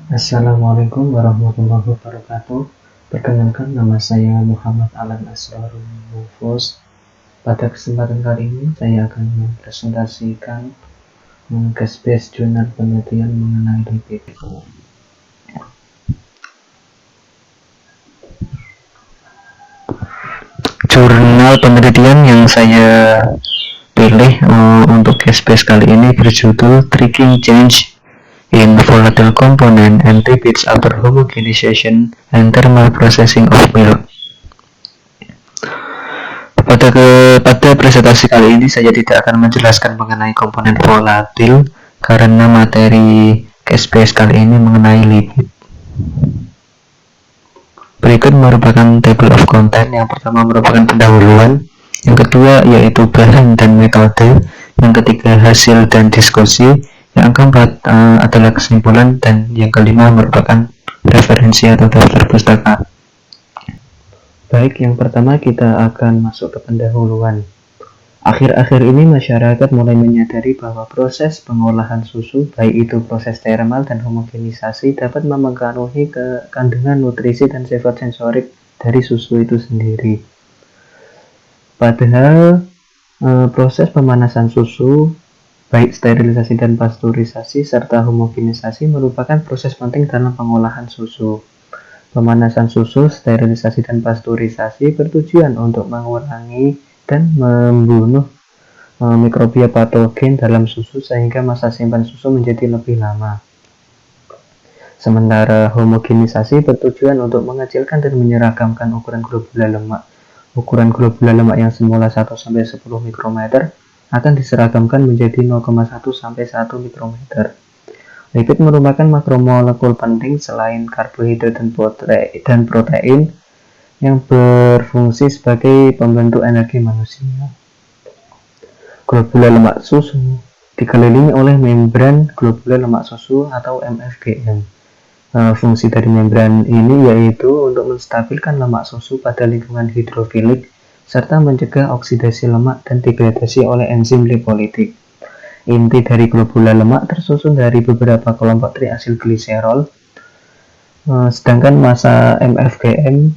Assalamualaikum warahmatullahi wabarakatuh. Perkenalkan, nama saya Muhammad Alan Asrarul Mufus. Pada kesempatan kali ini saya akan mempresentasikan case-based jurnal penelitian mengenai lipid. Jurnal penelitian yang saya pilih untuk case-based kali ini berjudul Tracking Change in Volatile Component and Lipids After Homogenization and Thermal Processing of Milk. Pada presentasi kali ini saya tidak akan menjelaskan mengenai komponen volatil karena materi case-based kali ini mengenai lipid. Berikut merupakan table of content. Yang pertama merupakan pendahuluan, yang kedua yaitu bahan dan metode, yang ketiga hasil dan diskusi, yang keempat adalah kesimpulan, dan yang kelima merupakan referensi atau daftar pustaka. Baik, yang pertama kita akan masuk ke pendahuluan. Akhir-akhir ini masyarakat mulai menyadari bahwa proses pengolahan susu, baik itu proses termal dan homogenisasi, dapat memengaruhi kandungan nutrisi dan sifat sensorik dari susu itu sendiri. Padahal proses pemanasan susu, baik sterilisasi dan pasteurisasi serta homogenisasi, merupakan proses penting dalam pengolahan susu. Pemanasan susu, sterilisasi, dan pasteurisasi bertujuan untuk mengurangi dan membunuh mikrobia patogen dalam susu sehingga masa simpan susu menjadi lebih lama. Sementara homogenisasi bertujuan untuk mengecilkan dan menyeragamkan ukuran globula lemak. Ukuran globula lemak yang semula 1-10 mikrometer akan diseragamkan menjadi 0,1-1 mikrometer. Lipid merupakan makromolekul penting selain karbohidrat dan protein yang berfungsi sebagai pembentuk energi manusia. Globula lemak susu dikelilingi oleh membran globula lemak susu atau MFGM. Fungsi dari membran ini yaitu untuk menstabilkan lemak susu pada lingkungan hidrofilik serta mencegah oksidasi lemak dan degradasi oleh enzim lipolitik. Inti dari globula lemak tersusun dari beberapa kelompok triasilgliserol, sedangkan massa MFGM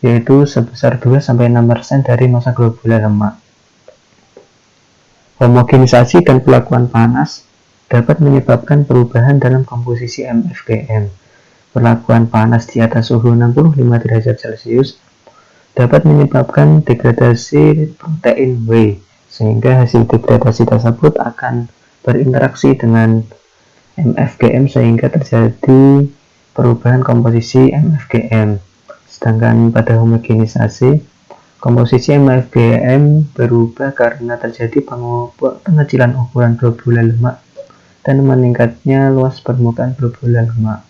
yaitu sebesar 2-6% dari massa globula lemak. Homogenisasi dan pelakuan panas dapat menyebabkan perubahan dalam komposisi MFGM. Pelakuan panas di atas suhu 65 derajat Celcius dapat menyebabkan degradasi protein whey, sehingga hasil degradasi tersebut akan berinteraksi dengan MFGM sehingga terjadi perubahan komposisi MFGM. Sedangkan pada homogenisasi, komposisi MFGM berubah karena terjadi pengecilan ukuran globula lemak dan meningkatnya luas permukaan globula lemak.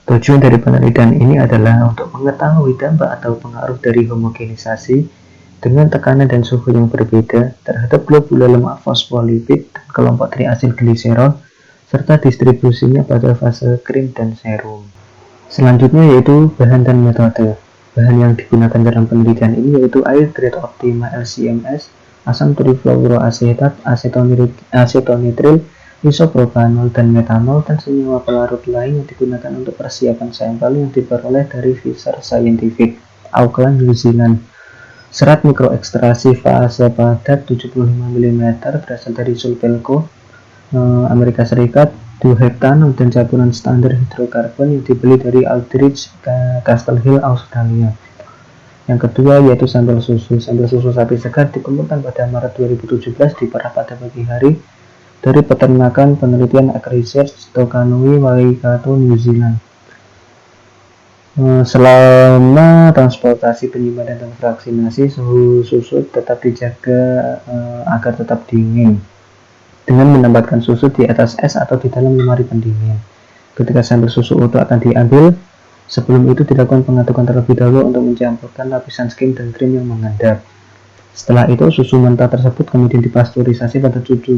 Tujuan dari penelitian ini adalah untuk mengetahui dampak atau pengaruh dari homogenisasi dengan tekanan dan suhu yang berbeda terhadap globula lemak fosfolipid dan kelompok triasilgliserol serta distribusinya pada fase krim dan serum. Selanjutnya yaitu bahan dan metode. Bahan yang digunakan dalam penelitian ini yaitu air grade Optima LCMS, asam trifluoroasetat, asetonitril, isopropanol, dan metanol, dan senyawa pelarut lain yang digunakan untuk persiapan sampel yang diperoleh dari Fisher Scientific, Auckland, New Zealand. Serat mikroekstrasi fase padat 75 mm berasal dari Sulpelco, Amerika Serikat, duoheptanol, dan campuran standar hidrokarbon yang dibeli dari Aldridge, Castle Hill, Australia. Yang kedua yaitu sampel susu. Sampel susu sapi segar dikumpulkan pada Maret 2017 di Perth pada pagi hari dari peternakan penelitian Ag Research Tokanui, Waikato, New Zealand. Selama transportasi, penyimpanan, dan vaksinasi, suhu susu tetap dijaga agar tetap dingin dengan menempatkan susu di atas es atau di dalam lemari pendingin. Ketika sampel susu utuh akan diambil, sebelum itu dilakukan pengatukan terlebih dahulu untuk mencampurkan lapisan skim dan krim yang mengendap. Setelah itu, susu mentah tersebut kemudian dipasteurisasi pada 75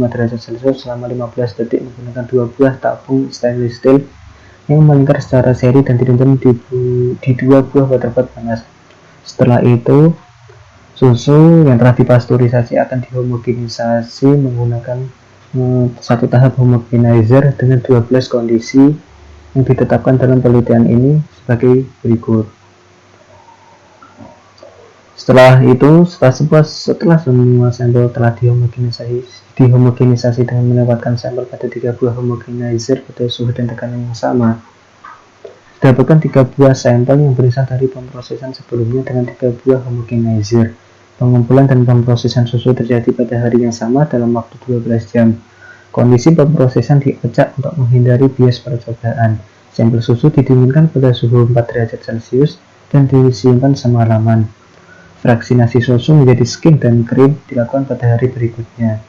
derajat Celcius selama 15 detik menggunakan 2 buah tabung stainless steel yang melingkar secara seri dan direndam di 2 buah waterpot panas. Setelah itu, susu yang telah dipasteurisasi akan dihomogenisasi menggunakan satu tahap homogenizer dengan 12 kondisi yang ditetapkan dalam penelitian ini sebagai berikut. Setelah semua sampel telah dihomogenisasi dengan menempatkan sampel pada 3 buah homogenizer pada suhu dan tekanan yang sama, didapatkan 3 buah sampel yang berasal dari pemrosesan sebelumnya dengan 3 buah homogenizer. Pengumpulan dan pemrosesan susu terjadi pada hari yang sama dalam waktu 12 jam. Kondisi pemrosesan diacak untuk menghindari bias percobaan. Sampel susu didinginkan pada suhu 4 derajat Celcius dan disimpan semalaman. Fraksinasi susu menjadi skim dan krim dilakukan pada hari berikutnya.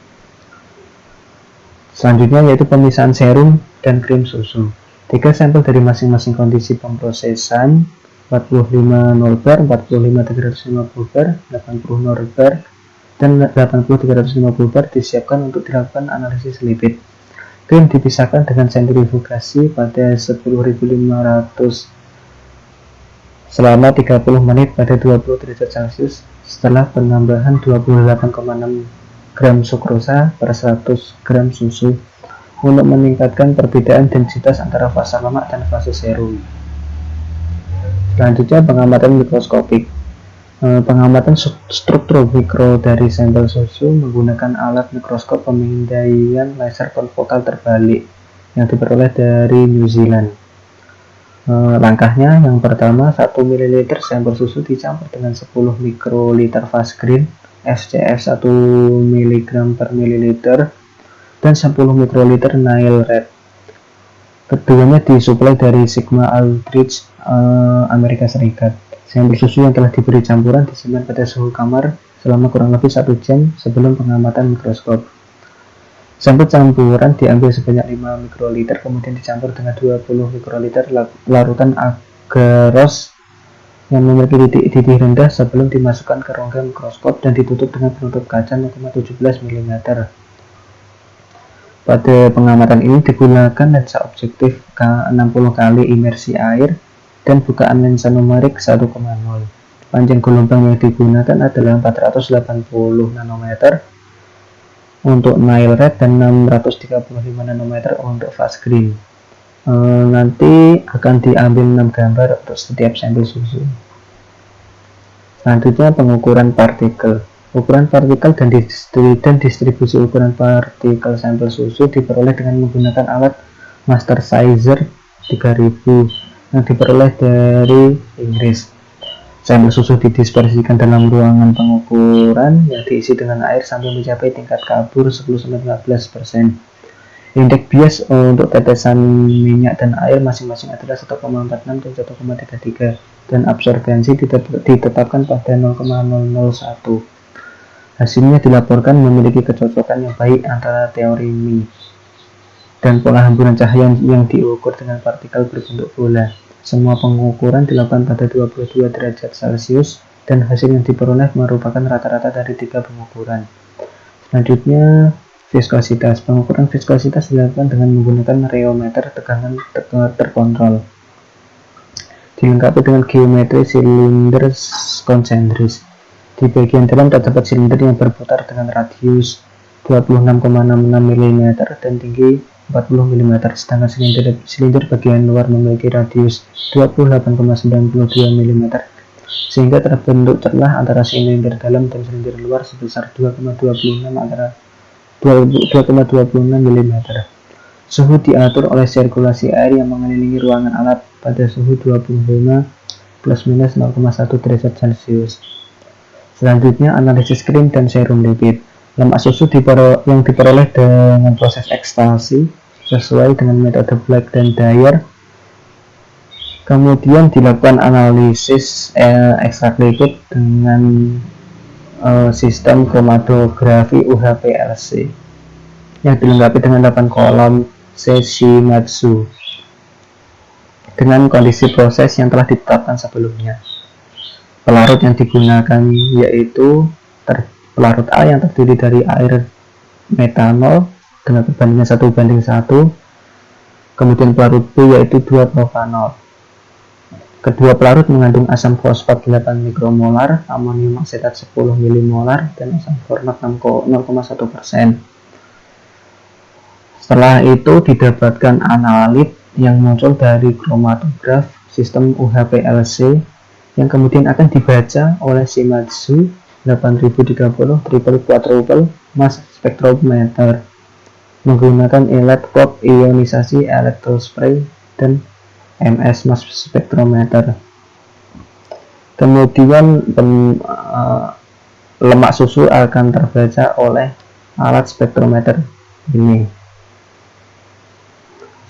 Selanjutnya yaitu pemisahan serum dan krim susu. 3 sampel dari masing-masing kondisi pemrosesan 45 norbar, 45 350 bar, 80 norbar, dan 80 350 bar disiapkan untuk dilakukan analisis lipid. Krim dipisahkan dengan sentrifugasi pada 10.500 selama 30 menit pada 20 derajat Celcius setelah penambahan 28,6 gram sukrosa per 100 gram susu untuk meningkatkan perbedaan densitas antara fase lemak dan fase serum. Selanjutnya pengamatan mikroskopik. Pengamatan struktur mikro dari sampel susu menggunakan alat mikroskop pemindaian laser konfokal terbalik yang diperoleh dari New Zealand. Langkahnya yang pertama, 1 ml sampel susu dicampur dengan 10 mikroliter fast green SCF 1 mg per mililiter dan 10 mikroliter Nile Red. Keduanya disuplai dari Sigma Aldrich, Amerika Serikat. Sampel susu yang telah diberi campuran disimpan pada suhu kamar selama kurang lebih 1 jam sebelum pengamatan mikroskop. Sampel campuran diambil sebanyak 5 mikroliter, kemudian dicampur dengan 20 mikroliter larutan agaros yang memiliki titik didih rendah sebelum dimasukkan ke rongga mikroskop dan ditutup dengan penutup kaca 0,17 mm. Pada pengamatan ini digunakan lensa objektif 60 kali imersi air dan bukaan lensa numerik 1,0. Panjang gelombang yang digunakan adalah 480 nanometer untuk Nile Red dan 635 nanometer untuk fast green. Nanti akan diambil 6 gambar untuk setiap sampel susu. Selanjutnya pengukuran partikel. Ukuran partikel dan distribusi ukuran partikel sampel susu diperoleh dengan menggunakan alat master sizer 3000 yang diperoleh dari Inggris. Sampel susu didispersikan dalam ruangan pengukuran yang diisi dengan air sampai mencapai tingkat kabur 10-15%. Indeks bias untuk tetesan minyak dan air masing-masing adalah 1,46 dan 1,33 dan absorbensi ditetapkan pada 0,001. Hasilnya dilaporkan memiliki kecocokan yang baik antara teori Mi dan pola hamburan cahaya yang diukur dengan partikel berbentuk bola. Semua pengukuran dilakukan pada 22 derajat Celcius dan hasil yang diperoleh merupakan rata-rata dari 3 pengukuran. Selanjutnya, viskositas. Pengukuran viskositas dilakukan dengan menggunakan reometer tegangan terkontrol. Dilengkapi dengan geometri silinder konsentris. Di bagian dalam terdapat silinder yang berputar dengan radius 26,66 mm dan tinggi 40 mm, sedangkan silinder bagian luar memiliki radius 28,92 mm, sehingga terbentuk celah antara silinder dalam dan silinder luar sebesar 2,26 mm. Suhu diatur oleh sirkulasi air yang mengelilingi ruangan alat pada suhu 25 ± 0,1 derajat Celcius. Selanjutnya, analisis krim dan serum lipid. Lemak susu yang diperoleh dengan proses ekstraksi sesuai dengan metode Black dan Dyer. Kemudian dilakukan analisis ekstrak lipid dengan sistem kromatografi UHPLC yang dilengkapi dengan 8 kolom Seshimatsu dengan kondisi proses yang telah ditetapkan sebelumnya. Pelarut yang digunakan yaitu pelarut A yang terdiri dari air metanol dengan perbandingan 1:1, kemudian pelarut B yaitu 2 propanol. Kedua pelarut mengandung asam fosfat 8 mikromolar, amonium aksetat 10 milimolar, dan asam format 0,1%. Setelah itu didapatkan analit yang muncul dari kromatograf sistem UHPLC yang kemudian akan dibaca oleh Shimadzu 8030 triple quadruple mass spectrometer menggunakan electrode ionisasi elektrospray dan MS mass spectrometer. Kemudian lemak susu akan terbaca oleh alat spektrometer ini.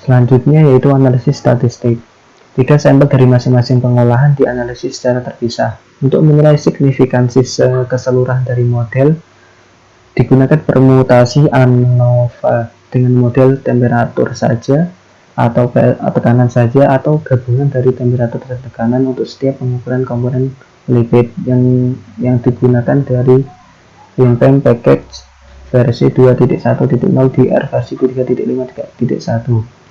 Selanjutnya yaitu analisis statistik. 3 sampel dari masing-masing pengolahan dianalisis secara terpisah. Untuk menilai signifikansi keseluruhan dari model, digunakan permutasi ANOVA dengan model temperatur saja atau tekanan saja atau gabungan dari temperatur dan tekanan untuk setiap pengukuran komponen lipid yang digunakan dari Limpem Package versi 2.1.0 DR versi 3.5.1.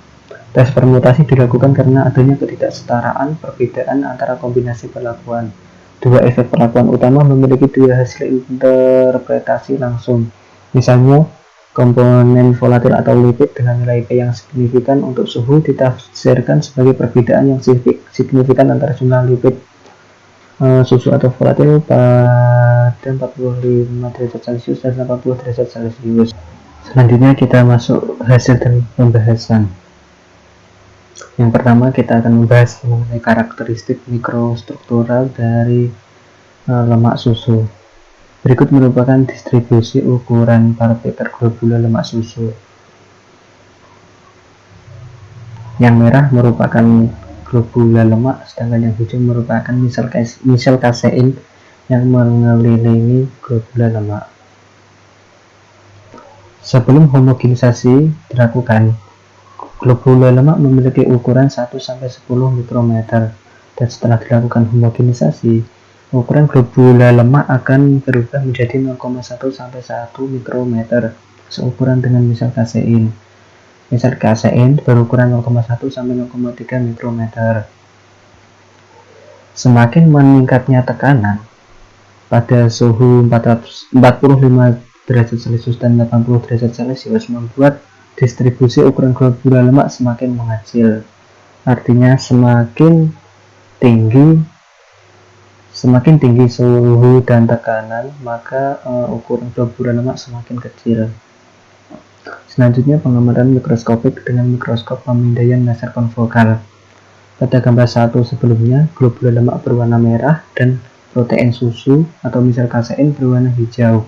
Tes permutasi dilakukan karena adanya ketidaksetaraan perbedaan antara kombinasi perlakuan. Dua efek perlakuan utama memiliki dua hasil interpretasi langsung. Misalnya, komponen volatil atau lipid dengan nilai P yang signifikan untuk suhu ditafsirkan sebagai perbedaan yang signifikan antara jumlah lipid susu atau volatil pada 45 derajat Celcius dan 80 derajat Celcius. Selanjutnya kita masuk hasil dari pembahasan. Yang pertama kita akan membahas mengenai karakteristik mikrostruktural dari lemak susu. Berikut merupakan distribusi ukuran partikel globula lemak susu. Yang merah merupakan globula lemak, sedangkan yang hijau merupakan misel kasein yang mengelilingi globula lemak. Sebelum homogenisasi dilakukan, globula lemak memiliki ukuran 1-10 mikrometer, dan setelah dilakukan homogenisasi, ukuran globula lemak akan berubah menjadi 0,1-1 mikrometer, seukuran dengan misel kasein. Misel kasein berukuran 0,1-0,3 mikrometer. Semakin meningkatnya tekanan pada suhu 45 derajat Celcius dan 80 derajat Celcius membuat distribusi ukuran globula lemak semakin mengecil. Artinya semakin tinggi suhu dan tekanan, maka ukuran globula lemak semakin kecil. Selanjutnya pengamatan mikroskopik dengan mikroskop pemindaian laser konfokal. Pada gambar 1 sebelumnya, globula lemak berwarna merah dan protein susu atau misel kasein berwarna hijau.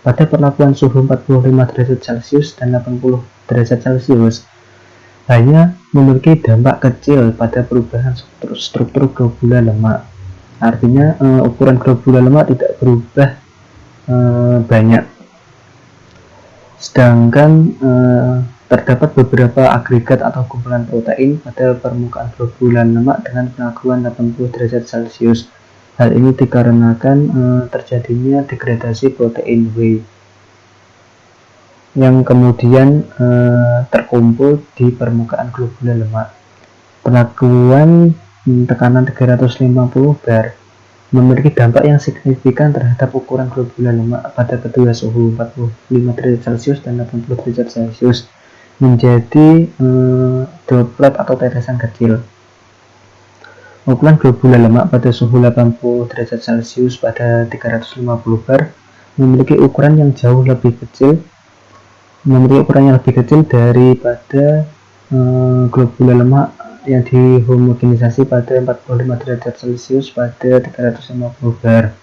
Pada perlakuan suhu 45 derajat Celcius dan 80 derajat Celcius, hanya memiliki dampak kecil pada perubahan struktur globula lemak. Artinya ukuran globula lemak tidak berubah banyak. Sedangkan terdapat beberapa agregat atau kumpulan protein pada permukaan globula lemak dengan pengakuan 80 derajat Celcius. Hal ini dikarenakan terjadinya degradasi protein W yang kemudian terkumpul di permukaan globula lemak. Perlakuan tekanan 350 bar memiliki dampak yang signifikan terhadap ukuran globula lemak pada kedua suhu 45 derajat Celcius dan 80 derajat Celcius menjadi droplet atau tetesan kecil. Ukuran globula lemak pada suhu 80 derajat Celcius pada 350 bar memiliki ukuran yang lebih kecil daripada globula lemak yang dihomogenisasi pada 45 derajat Celcius pada 350 bar.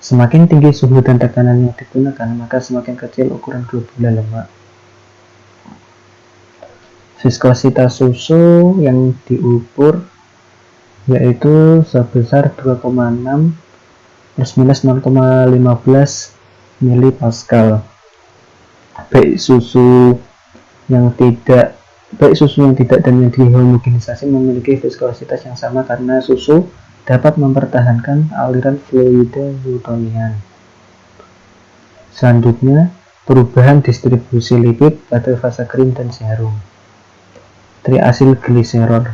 Semakin tinggi suhu dan tekanan yang digunakan, maka semakin kecil ukuran globula lemak. Viskositas susu yang diukur yaitu sebesar 2,6 plus minus 0,15 mPa. Baik susu yang tidak dan yang dihomogenisasi memiliki viskositas yang sama karena susu dapat mempertahankan aliran fluida Newtonian. Selanjutnya, perubahan distribusi lipid pada fase krim dan serum. Triasylgliserol.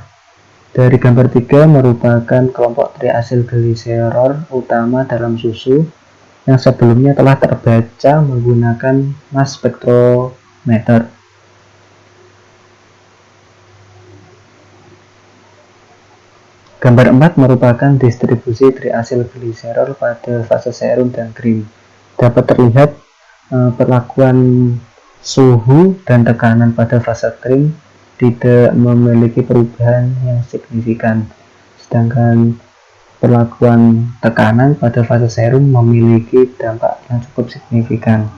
Dari gambar 3 merupakan kelompok triasylgliserol utama dalam susu yang sebelumnya telah terbaca menggunakan mass spectrometer. Gambar 4 merupakan distribusi triasilgliserol pada fase serum dan krim. Dapat terlihat perlakuan suhu dan tekanan pada fase krim tidak memiliki perubahan yang signifikan, sedangkan perlakuan tekanan pada fase serum memiliki dampak yang cukup signifikan.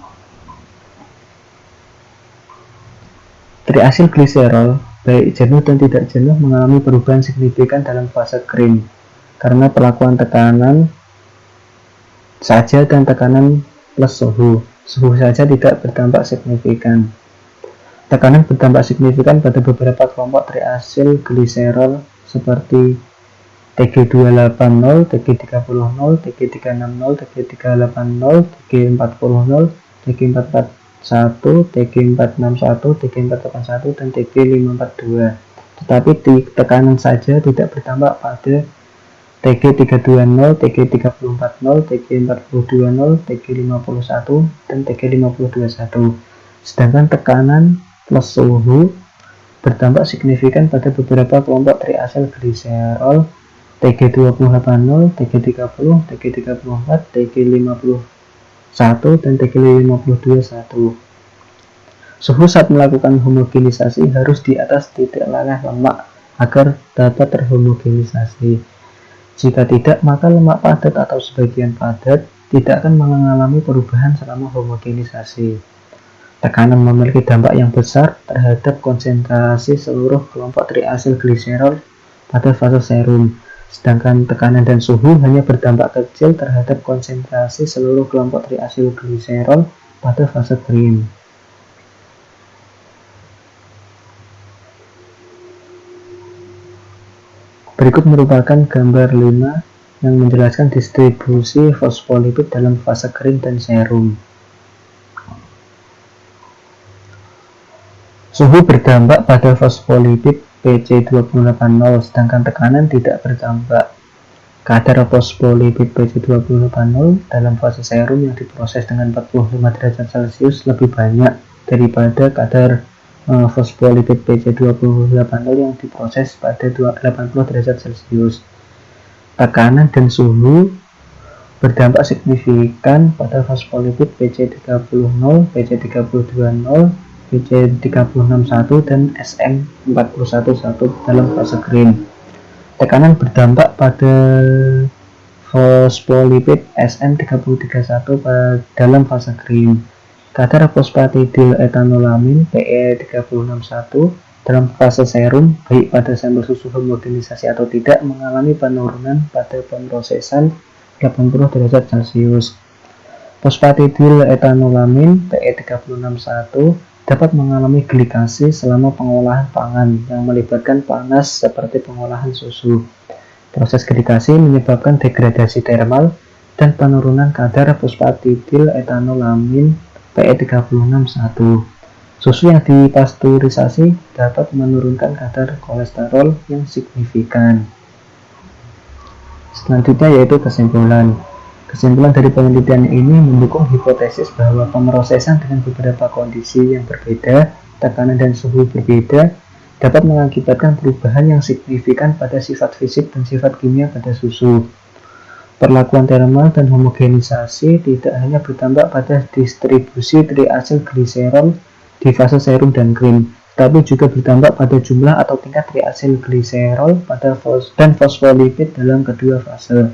Triasilgliserol, baik jenuh dan tidak jenuh, mengalami perubahan signifikan dalam fase krim karena perlakuan tekanan saja dan tekanan plus suhu. Suhu saja tidak berdampak signifikan. Tekanan berdampak signifikan pada beberapa kelompok triasilgliserol seperti Tg280, Tg30, Tg360, Tg380, Tg40, Tg441, Tg461, Tg481, dan Tg542. Tetapi tekanan saja tidak berdampak pada Tg320, Tg340, Tg420, Tg51, dan Tg521. Sedangkan tekanan plus suhu berdampak signifikan pada beberapa kelompok triasilgliserol Tg2080, Tg30, Tg34, Tg51, dan Tg521. Suhu saat melakukan homogenisasi harus di atas titik leleh lemak agar dapat terhomogenisasi. Jika tidak, maka lemak padat atau sebagian padat tidak akan mengalami perubahan selama homogenisasi. Tekanan memiliki dampak yang besar terhadap konsentrasi seluruh kelompok triasilgliserol pada fase serum, sedangkan tekanan dan suhu hanya berdampak kecil terhadap konsentrasi seluruh kelompok triasilgliserol pada fase krim. Berikut merupakan gambar 5 yang menjelaskan distribusi fosfolipid dalam fase krim dan serum. Suhu berdampak pada fosfolipid PC2080, sedangkan tekanan tidak berdampak. Kadar fosfolipid PC2080 dalam fase serum yang diproses dengan 45 derajat Celcius lebih banyak daripada kadar fosfolipid PC2080 yang diproses pada 80 derajat Celcius. Tekanan dan suhu berdampak signifikan pada fosfolipid PC30, PC3020, PC3061, dan SM411 dalam fase krim. Tekanan berdampak pada fosfolipid SM3031 dalam fase krim. Kadar fosfatidil etanolamin PE3061 dalam fase serum, baik pada sampel susu homogenisasi atau tidak, mengalami penurunan pada pemrosesan 80 derajat Celcius. Fosfatidil etanolamin PE3061 dapat mengalami glikasi selama pengolahan pangan yang melibatkan panas seperti pengolahan susu. Proses glikasi menyebabkan degradasi termal dan penurunan kadar fosfatidil etanolamin PE361. Susu yang dipasteurisasi dapat menurunkan kadar kolesterol yang signifikan. Selanjutnya yaitu kesimpulan. Kesimpulan dari penelitian ini mendukung hipotesis bahwa pemrosesan dengan beberapa kondisi yang berbeda, tekanan dan suhu berbeda, dapat mengakibatkan perubahan yang signifikan pada sifat fisik dan sifat kimia pada susu. Perlakuan termal dan homogenisasi tidak hanya berdampak pada distribusi triasilgliserol di fase serum dan krim, tapi juga berdampak pada jumlah atau tingkat triasilgliserol dan fosfolipid dalam kedua fase.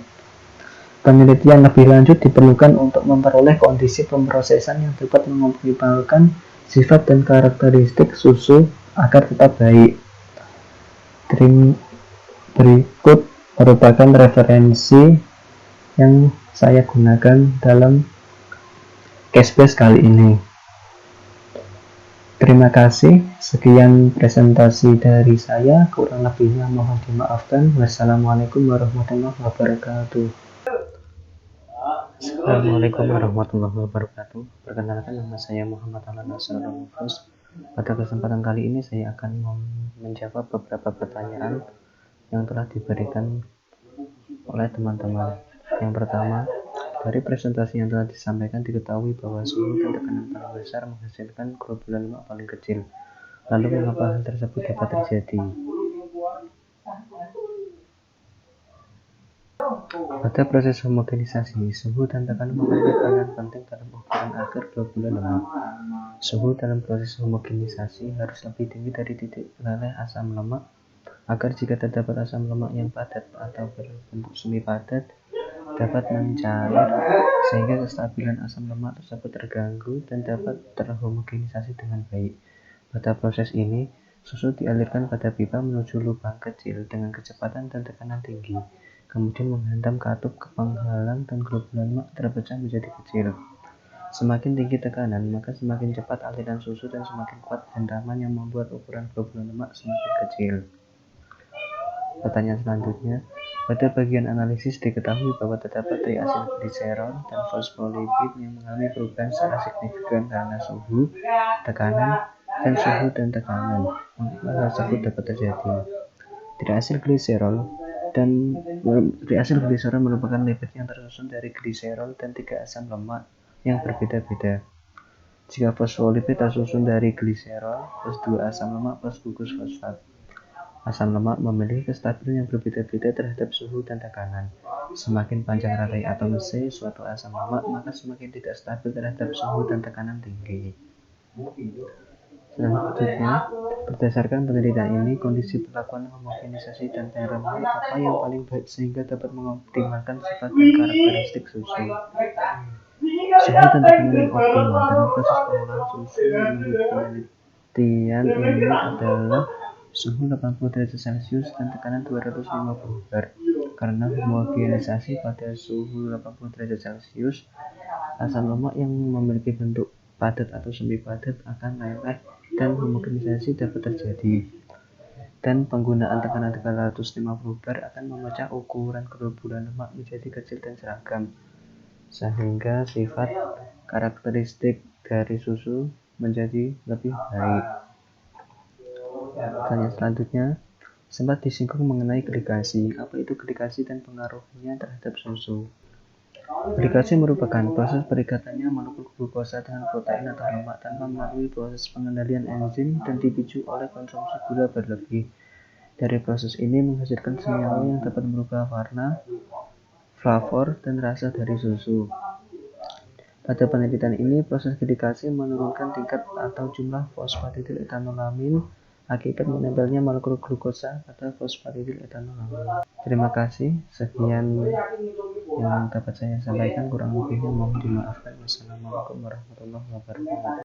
Penelitian lebih lanjut diperlukan untuk memperoleh kondisi pemrosesan yang dapat mengoptimalkan sifat dan karakteristik susu agar tetap baik. Berikut merupakan referensi yang saya gunakan dalam case kali ini. Terima kasih, sekian presentasi dari saya, kurang lebihnya mohon dimaafkan. Wassalamualaikum warahmatullahi wabarakatuh. Assalamualaikum warahmatullahi wabarakatuh. Perkenalkan, nama saya Muhammad Al-Nasr. Pada kesempatan kali ini saya akan menjawab beberapa pertanyaan yang telah diberikan oleh teman-teman. Yang pertama, dari presentasi yang telah disampaikan diketahui bahwa suhu dan tekanan paling besar menghasilkan globulan lemak paling kecil. Lalu mengapa hal tersebut dapat terjadi? Pada proses homogenisasi, suhu dan tekanan memiliki peranan penting dalam ukuran agar globula lemak. Suhu dalam proses homogenisasi harus lebih tinggi dari titik meleleh asam lemak agar jika terdapat asam lemak yang padat atau berbentuk semi padat dapat mencair sehingga kestabilan asam lemak tersebut terganggu dan dapat terhomogenisasi dengan baik. Pada proses ini, susu dialirkan pada pipa menuju lubang kecil dengan kecepatan dan tekanan tinggi, kemudian menghantam katup ke penghalang dan globula lemak terpecah menjadi kecil. Semakin tinggi tekanan, maka semakin cepat aliran susu dan semakin kuat hantaman yang membuat ukuran globula lemak semakin kecil. Pertanyaan selanjutnya, pada bagian analisis diketahui bahwa terdapat triasilgliserol dan fosfolipid yang mengalami perubahan secara signifikan karena suhu, tekanan, dan tekanan. Mengapa hal tersebut dapat terjadi? Triasilgliserol merupakan lipid yang tersusun dari gliserol dan 3 asam lemak yang berbeda-beda. Jika fosfolipid tersusun dari gliserol plus 2 asam lemak plus gugus fosfat. Asam lemak memiliki kestabilan yang berbeda-beda terhadap suhu dan tekanan. Semakin panjang rantai atom C suatu asam lemak, maka semakin tidak stabil terhadap suhu dan tekanan tinggi. Selanjutnya, berdasarkan penelitian ini, kondisi perlakuan homogenisasi dan penerapan apa yang paling baik sehingga dapat mengoptimalkan sifat dan karakteristik susu. Suhu dan tekanan yang optimal dalam proses pengolahan susu menurut penelitian ini adalah suhu 80 derajat Celcius dan tekanan 250 bar. Karena homogenisasi pada suhu 80 derajat Celcius, asam lemak yang memiliki bentuk padat atau semi padat akan meleleh dan homogenisasi dapat terjadi. Dan penggunaan tekanan 350 bar akan memecah ukuran globula lemak menjadi kecil dan seragam, sehingga sifat karakteristik dari susu menjadi lebih baik. Pertanyaan selanjutnya, sempat disinggung mengenai glikasi. Apa itu glikasi dan pengaruhnya terhadap susu? Glikasi merupakan proses perikatannya molekul glukosa dengan protein atau lemak tanpa melalui proses pengendalian enzim dan dipicu oleh konsumsi gula berlebih. Dari proses ini menghasilkan senyawa yang dapat merubah warna, flavor, dan rasa dari susu. Pada penelitian ini, proses glikasi menurunkan tingkat atau jumlah fosfatidil-etanolamin akibat menempelnya molekul glukosa pada fosfatidil-etanolamin. Terima kasih, sekian yang dapat saya sampaikan, kurang lebihnya mohon dimaafkan. Wassalamualaikum warahmatullahi wabarakatuh.